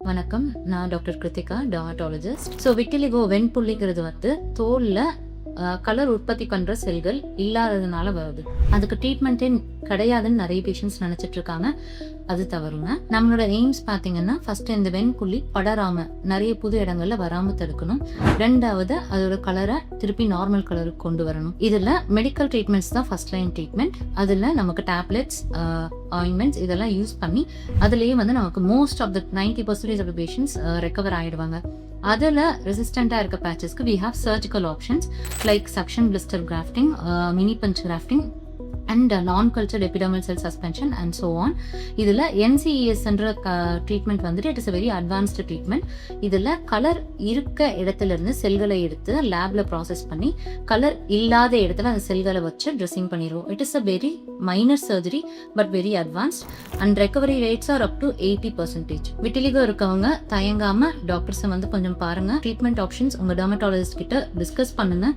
வணக்கம், நான் doctor Kiruthika, dermatologist. So vitiligo வெண்புள்ளிங்கிறது வந்து தோலில் கலர் உற்பத்தி பண்ணுற செல்கள் இல்லாததுனால வருது. அதுக்கு ட்ரீட்மெண்ட்டே கிடையாதுன்னு நிறைய பேஷண்ட்ஸ் நினச்சிட்டு இருக்காங்க. அது தவறுங்க. நம்மளோட எய்ம்ஸ் பார்த்தீங்கன்னா, ஃபர்ஸ்ட் இந்த வெண்புள்ளி படராம நிறைய புது இடங்கள்ல வராம தடுக்கணும். ரெண்டாவது அதோட கலரை திருப்பி நார்மல் கலருக்கு கொண்டு வரணும். இதுல மெடிக்கல் ட்ரீட்மெண்ட்ஸ் தான் ஃபர்ஸ்ட் லைன் ட்ரீட்மெண்ட். அதுல நமக்கு டேப்லெட்ஸ், ஆயின்மெண்ட்ஸ் இதெல்லாம் யூஸ் பண்ணி அதுலயே வந்து நமக்கு most of the 90% of patients recover ஆயிடுவாங்க. அதில் ரெசிஸ்டண்டாக இருக்க பேச்சஸ்க்கு we have surgical options like suction blister grafting, mini punch grafting and non cultured epidermal cell suspension and so on. இதில் NCESன்ற ட்ரீட்மெண்ட் வந்துட்டு it is a very advanced treatment. இதில் colour இருக்க இடத்துல இருந்து செல்களை எடுத்து லேப்ல ப்ராசஸ் பண்ணி கலர் இல்லாத இடத்துல அந்த செல்களை வச்சு ட்ரெஸ்ஸிங் பண்ணிடுவோம். It is a very minor surgery but very advanced and recovery rates are up to 80%. Vitiligo இருக்கவங்க தயங்காம டாக்டர்ஸை வந்து கொஞ்சம் பாருங்க. ட்ரீட்மெண்ட் ஆப்ஷன்ஸ் உங்க டெர்மட்டாலஜிஸ்ட் கிட்ட டிஸ்கஸ் பண்ணுங்க.